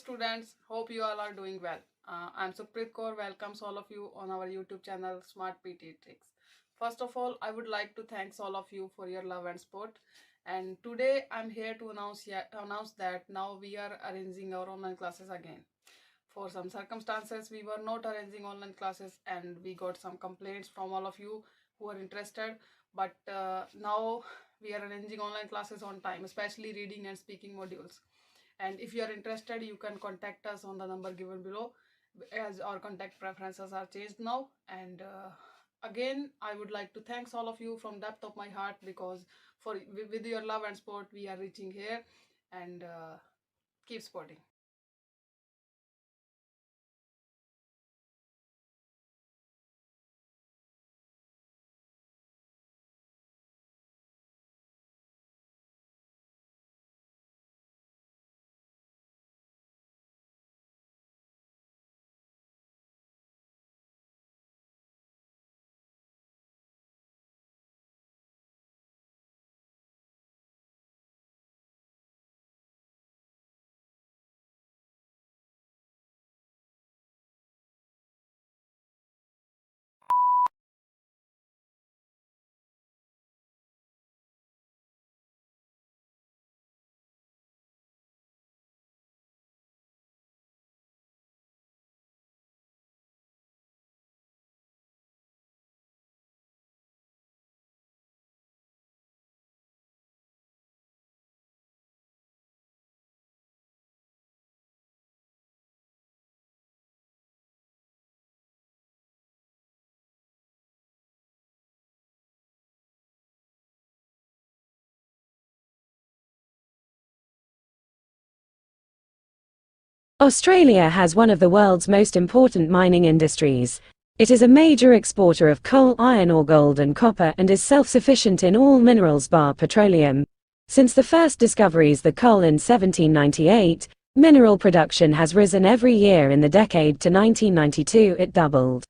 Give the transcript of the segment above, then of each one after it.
students, hope you all are doing well. I'm Supreet Kaur, welcomes all of you on our YouTube channel Smart PT Tricks. First of all, I would like to thank all of you for your love and support. And today I'm here to announce that now we are arranging our online classes again. For some circumstances, we were not arranging online classes and we got some complaints from all of you who are interested. But now we are arranging online classes on time, especially reading and speaking modules. And if you are interested, you can contact us on the number given below, as our contact preferences are changed now. And again, I would like to thank all of you from depth of my heart, because with your love and support we are reaching here. And keep supporting. Australia has one of the world's most important mining industries. It is a major exporter of coal, iron ore, gold and copper, and is self-sufficient in all minerals bar petroleum. Since the first discoveries the coal in 1798, mineral production has risen every year in the decade to 1992 it doubled.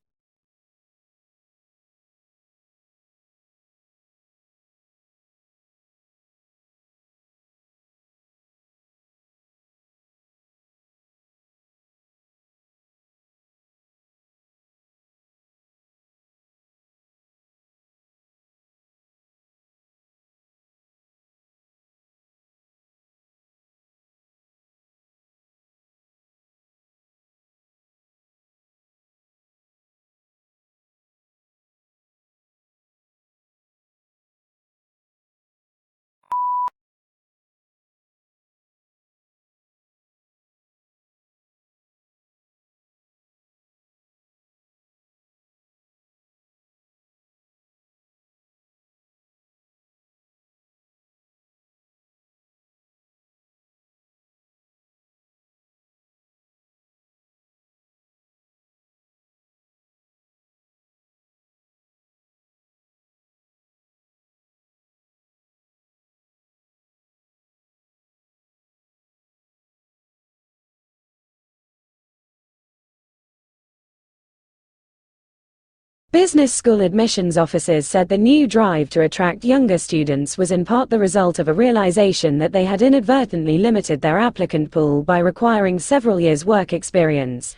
Business school admissions officers said the new drive to attract younger students was in part the result of a realization that they had inadvertently limited their applicant pool by requiring several years' work experience.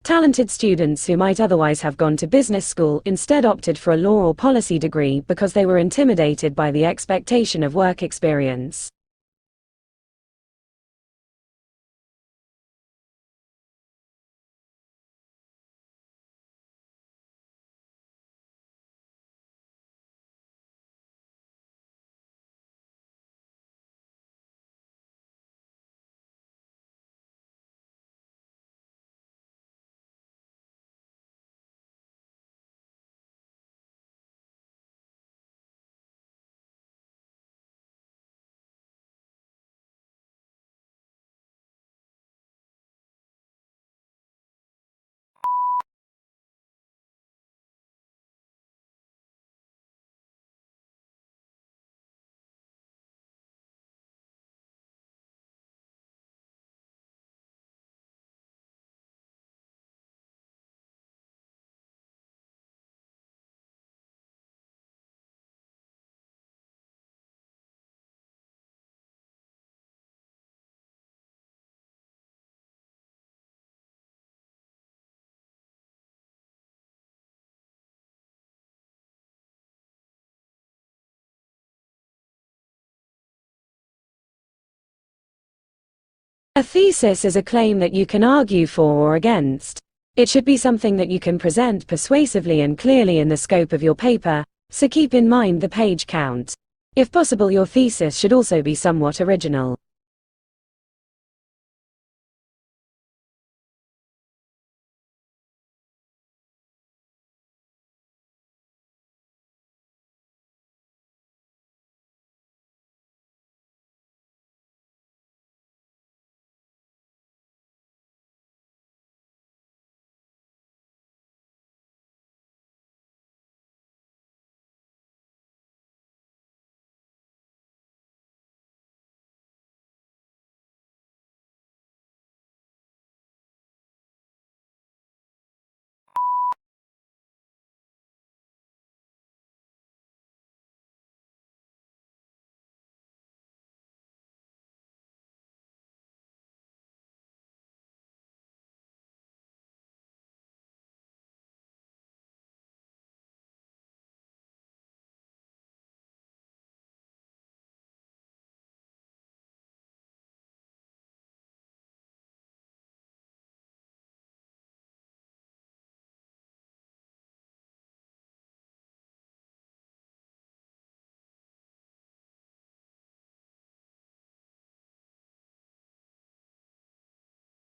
Talented students who might otherwise have gone to business school instead opted for a law or policy degree because they were intimidated by the expectation of work experience. A thesis is a claim that you can argue for or against. It should be something that you can present persuasively and clearly in the scope of your paper, so keep in mind the page count. If possible, your thesis should also be somewhat original.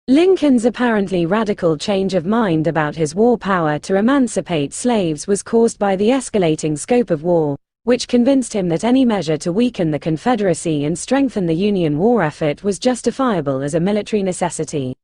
Lincoln's apparently radical change of mind about his war power to emancipate slaves was caused by the escalating scope of war, which convinced him that any measure to weaken the Confederacy and strengthen the Union war effort was justifiable as a military necessity.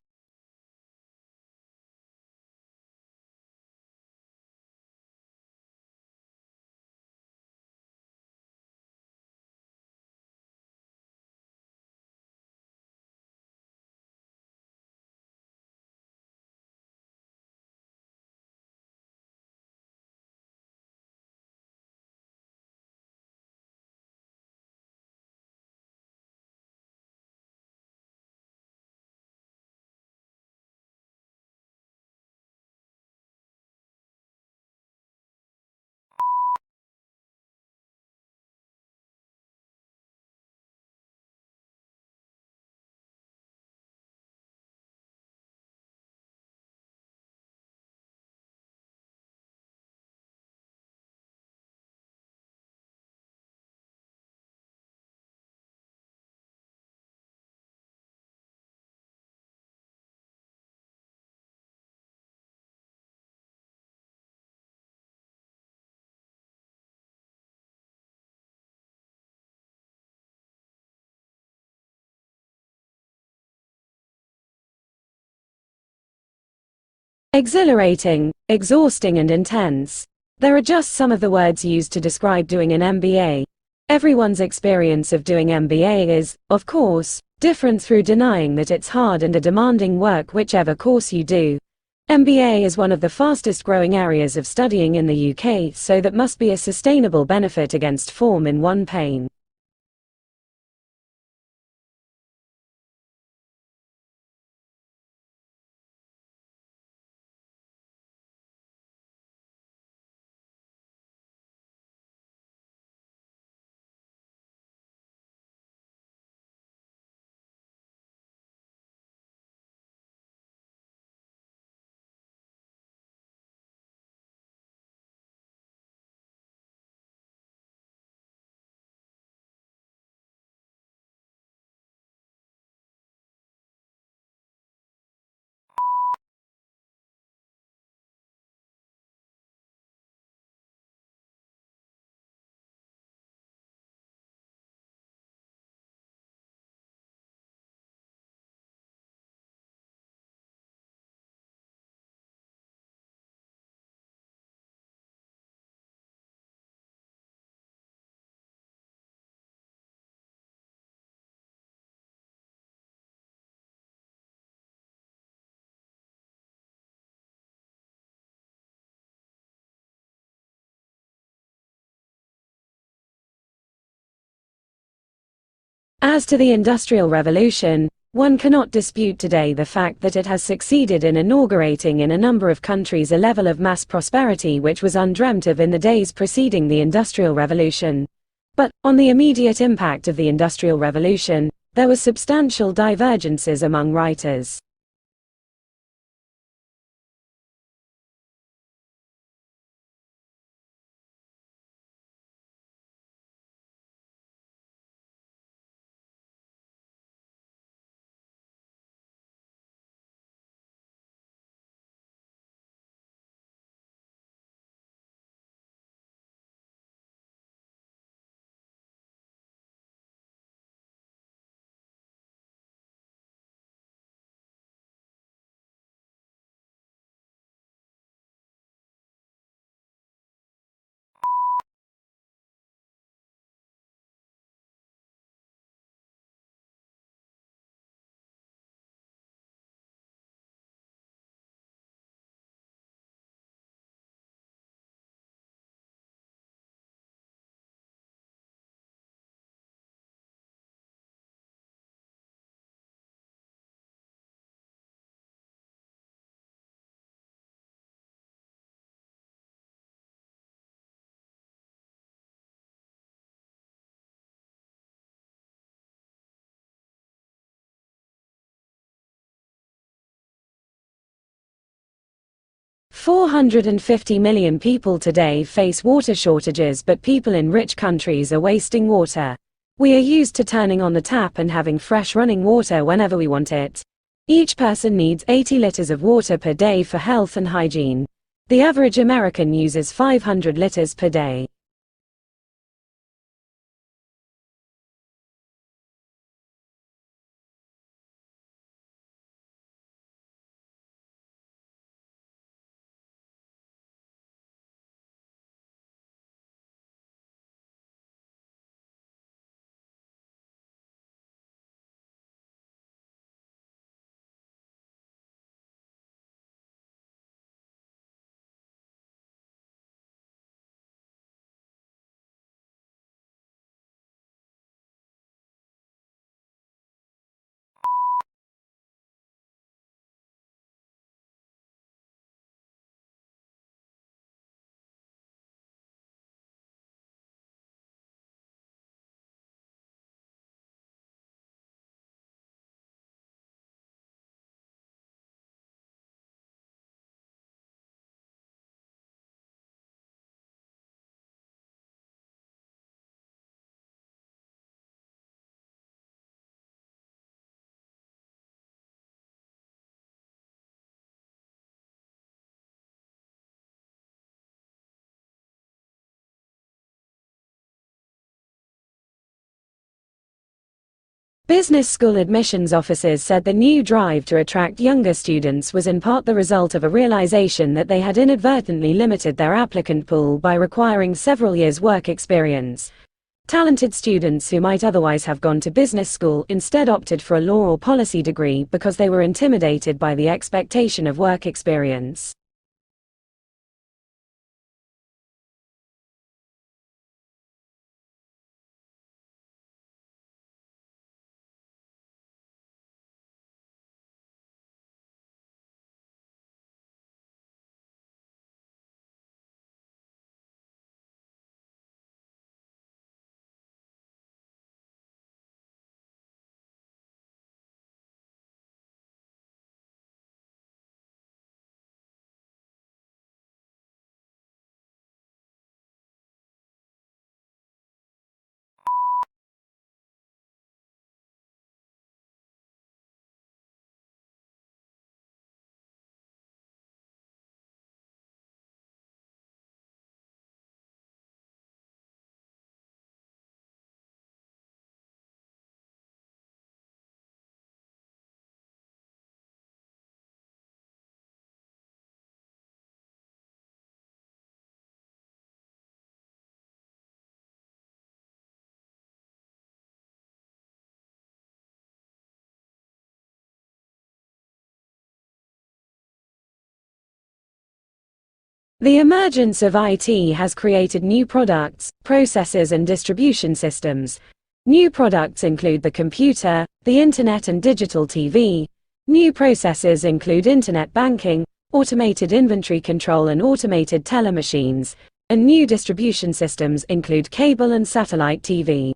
Exhilarating, exhausting and intense. There are just some of the words used to describe doing an MBA. Everyone's experience of doing MBA is, of course, different through denying that it's hard and a demanding work whichever course you do. MBA is one of the fastest growing areas of studying in the UK, so that must be a sustainable benefit against form in one pain. As to the Industrial Revolution, one cannot dispute today the fact that it has succeeded in inaugurating in a number of countries a level of mass prosperity which was undreamt of in the days preceding the Industrial Revolution. But, on the immediate impact of the Industrial Revolution, There were substantial divergences among writers. "450 million people today face water shortages, but people in rich countries are wasting water. We are used to turning on the tap and having fresh running water whenever we want it. Each person needs 80 liters of water per day for health and hygiene. The average American uses 500 liters per day." Business school admissions officers said the new drive to attract younger students was in part the result of a realization that they had inadvertently limited their applicant pool by requiring several years' work experience. Talented students who might otherwise have gone to business school instead opted for a law or policy degree because they were intimidated by the expectation of work experience. The emergence of IT has created new products, processes and distribution systems. New products include the computer, the internet and digital TV. New processes include internet banking, automated inventory control and automated teller machines. And new distribution systems include cable and satellite TV.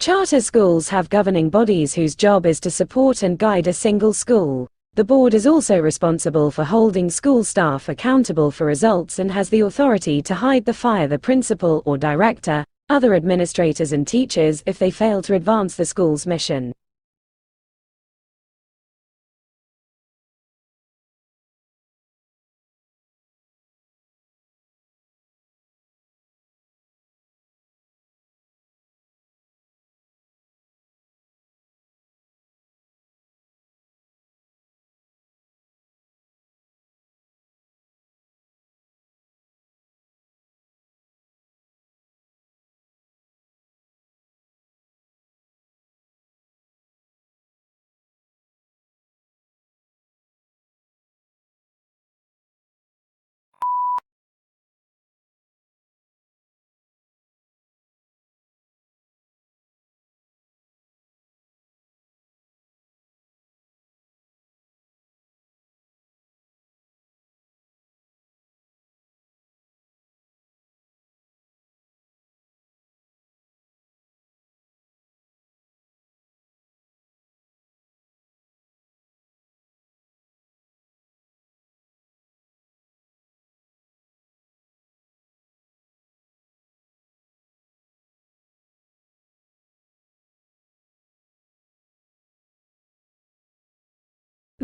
Charter schools have governing bodies whose job is to support and guide a single school. The board is also responsible for holding school staff accountable for results and has the authority to fire the principal or director, other administrators and teachers if they fail to advance the school's mission.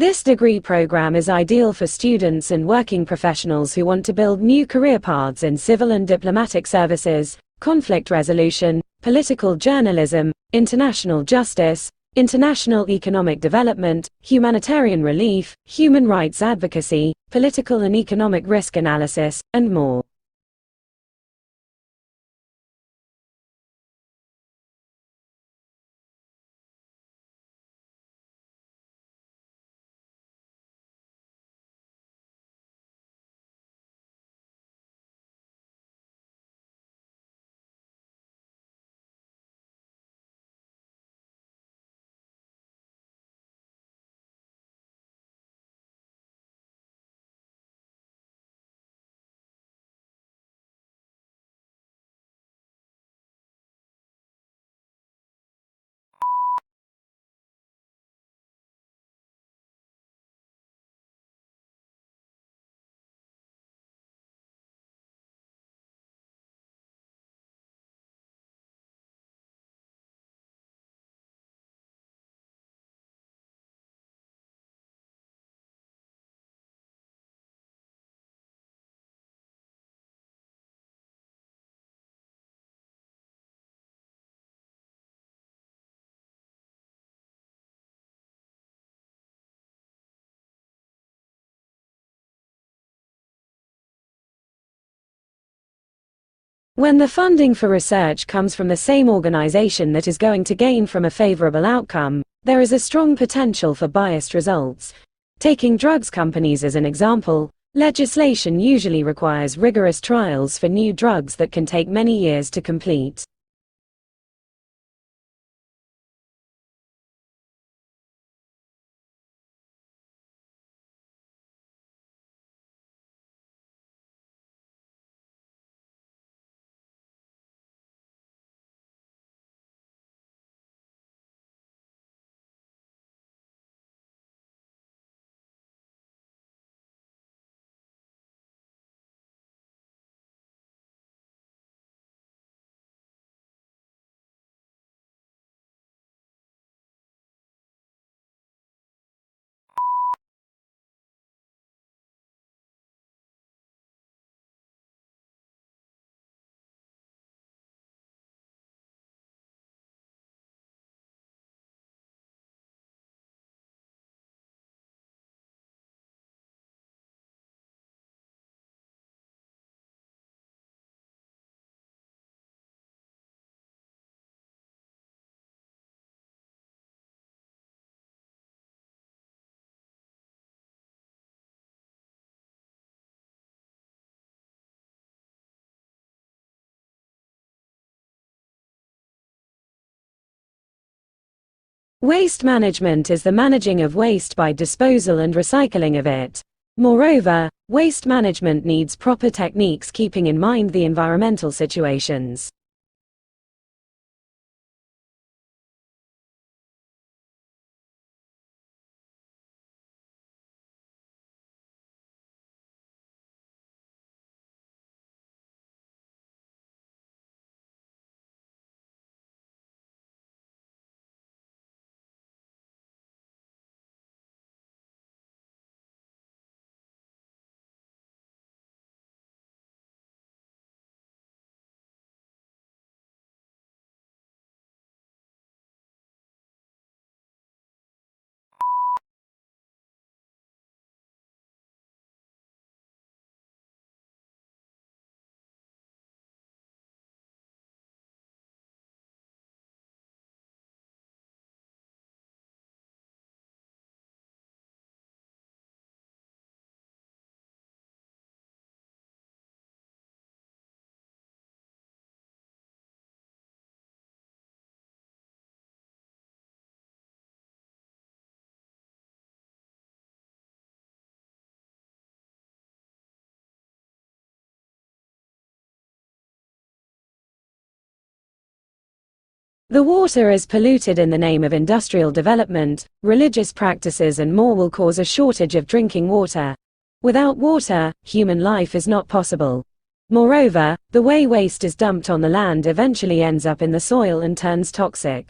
This degree program is ideal for students and working professionals who want to build new career paths in civil and diplomatic services, conflict resolution, political journalism, international justice, international economic development, humanitarian relief, human rights advocacy, political and economic risk analysis, and more. When the funding for research comes from the same organization that is going to gain from a favorable outcome, there is a strong potential for biased results. Taking drugs companies as an example, legislation usually requires rigorous trials for new drugs that can take many years to complete. Waste management is the managing of waste by disposal and recycling of it. Moreover, waste management needs proper techniques keeping in mind the environmental situations. The water is polluted in the name of industrial development, religious practices, and more will cause a shortage of drinking water. Without water, human life is not possible. Moreover, the way waste is dumped on the land eventually ends up in the soil and turns toxic.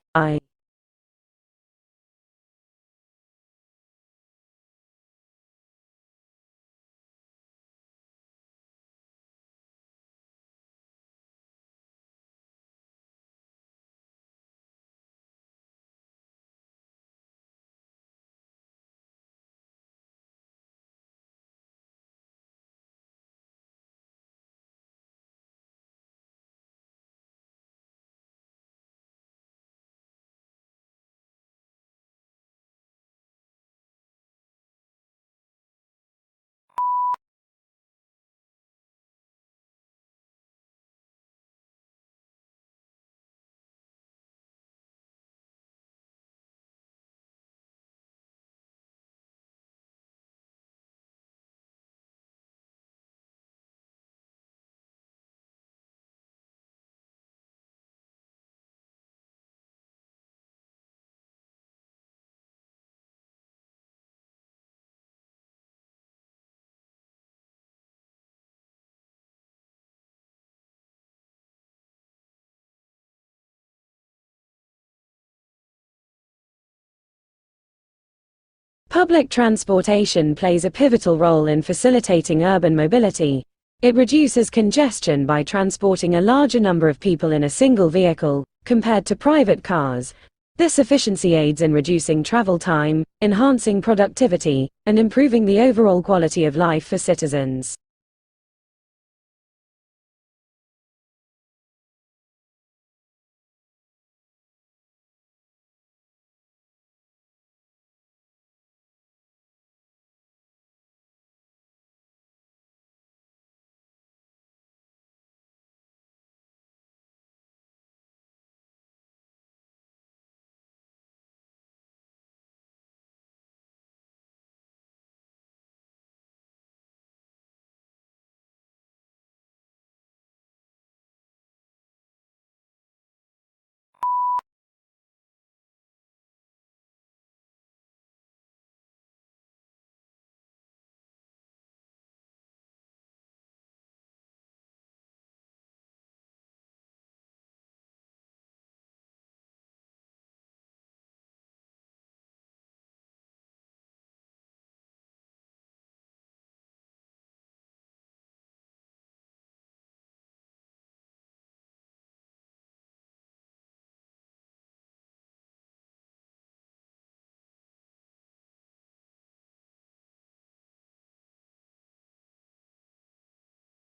Public transportation plays a pivotal role in facilitating urban mobility. It reduces congestion by transporting a larger number of people in a single vehicle, compared to private cars. This efficiency aids in reducing travel time, enhancing productivity, and improving the overall quality of life for citizens.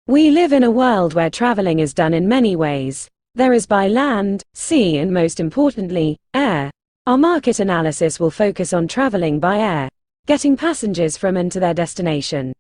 We live in a world where traveling is done in many ways. There is by land, sea, and most importantly, air. Our market analysis will focus on traveling by air, getting passengers from and to their destination.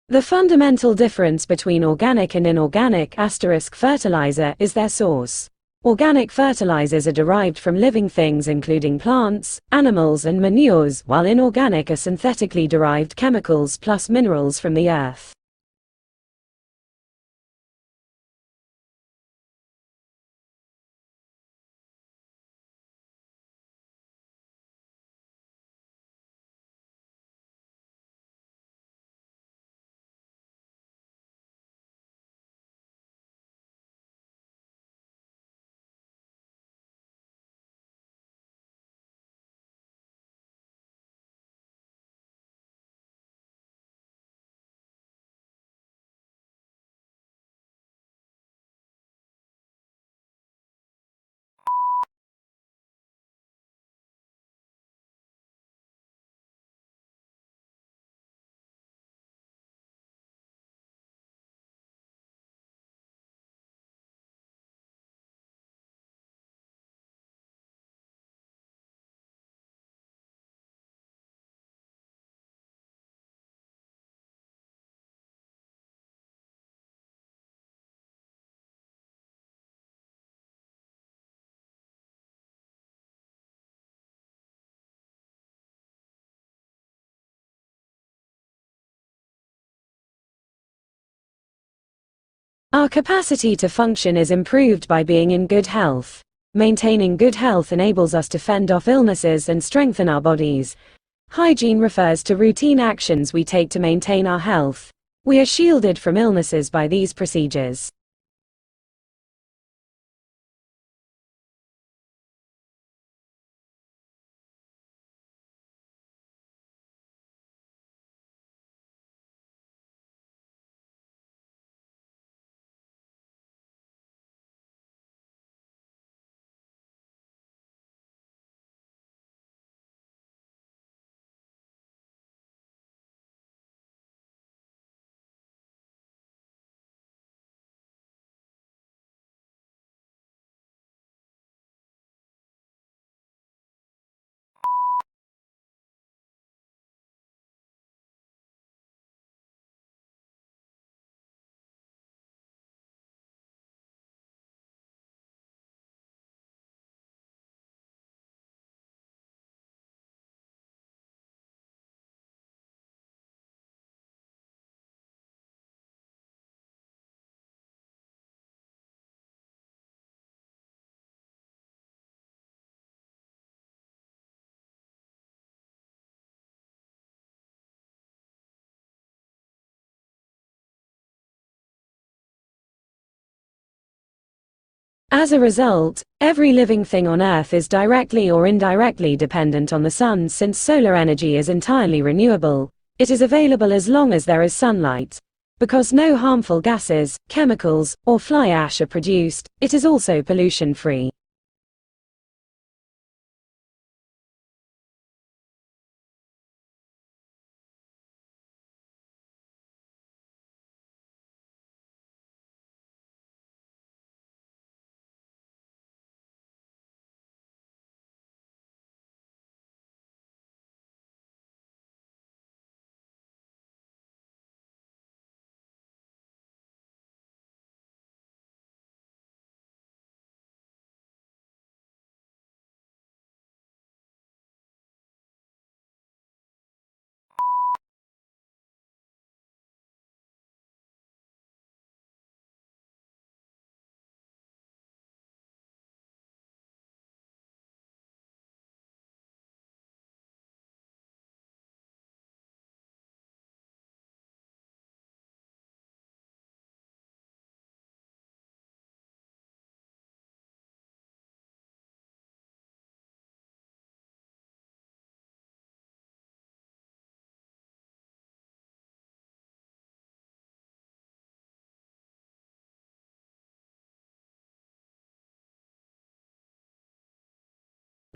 The fundamental difference between organic and inorganic fertilizer is their source. Organic fertilizers are derived from living things including plants, animals, and manures, while inorganic are synthetically derived chemicals plus minerals from the earth. Our capacity to function is improved by being in good health. Maintaining good health enables us to fend off illnesses and strengthen our bodies. Hygiene refers to routine actions we take to maintain our health. We are shielded from illnesses by these procedures. As a result, every living thing on Earth is directly or indirectly dependent on the sun. Since solar energy is entirely renewable, it is available as long as there is sunlight. Because no harmful gases, chemicals, or fly ash are produced, it is also pollution-free.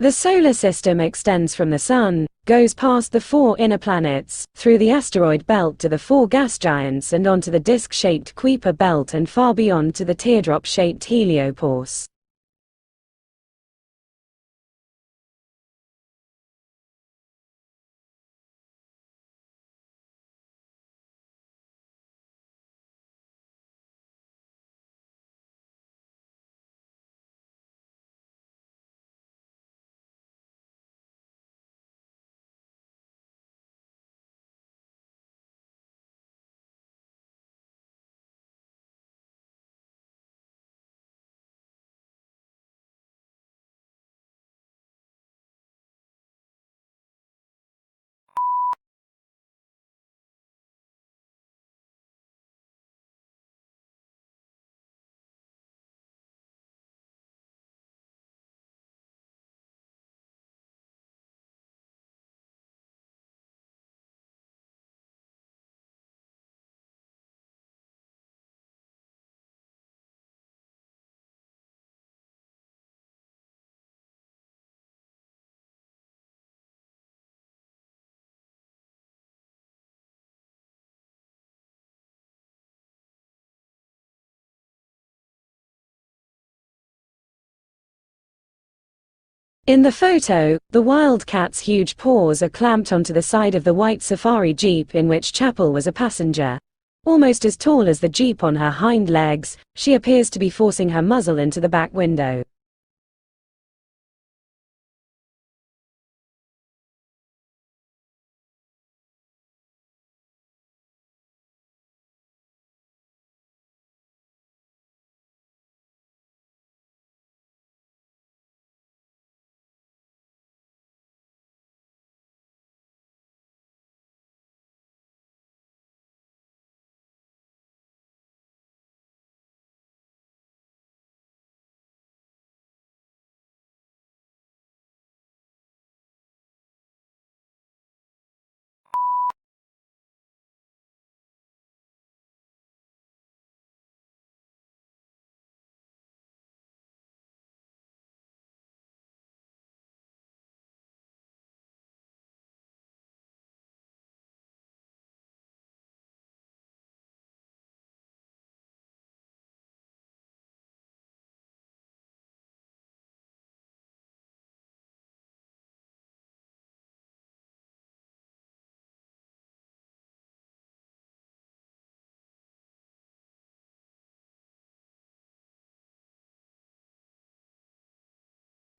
The solar system extends from the Sun, goes past the four inner planets, through the asteroid belt to the four gas giants and onto the disc-shaped Kuiper belt and far beyond to the teardrop-shaped heliopause. In the photo, the wildcat's huge paws are clamped onto the side of the white safari jeep in which Chapel was a passenger. Almost as tall as the jeep on her hind legs, she appears to be forcing her muzzle into the back window.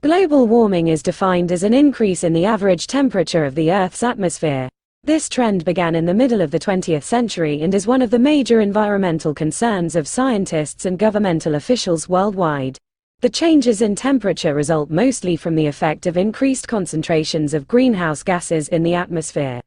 Global warming is defined as an increase in the average temperature of the Earth's atmosphere. This trend began in the middle of the 20th century and is one of the major environmental concerns of scientists and governmental officials worldwide. The changes in temperature result mostly from the effect of increased concentrations of greenhouse gases in the atmosphere.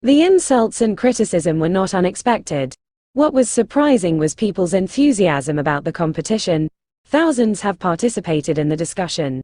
The insults and criticism were not unexpected. What was surprising was people's enthusiasm about the competition. Thousands have participated in the discussion.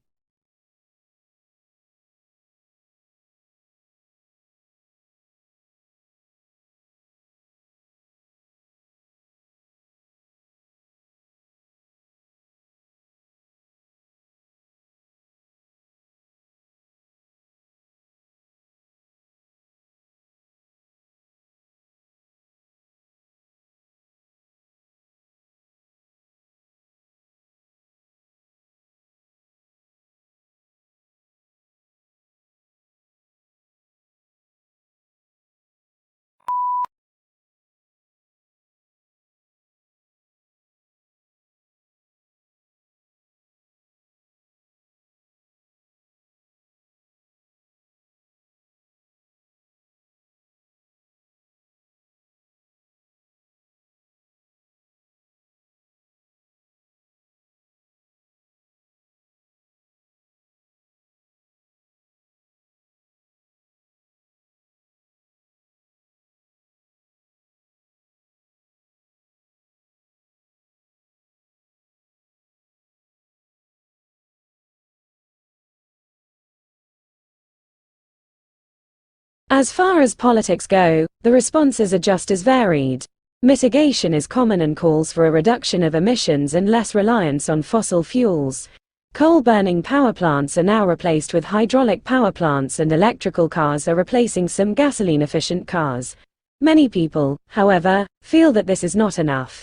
As far as politics go, the responses are just as varied. Mitigation is common and calls for a reduction of emissions and less reliance on fossil fuels. Coal-burning power plants are now replaced with hydraulic power plants, and electrical cars are replacing some gasoline-efficient cars. Many people, however, feel that this is not enough.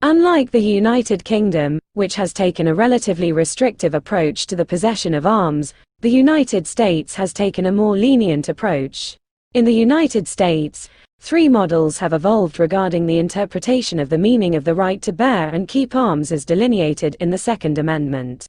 Unlike the United Kingdom, which has taken a relatively restrictive approach to the possession of arms, the United States has taken a more lenient approach. In the United States, Three models have evolved regarding the interpretation of the meaning of the right to bear and keep arms as delineated in the Second Amendment.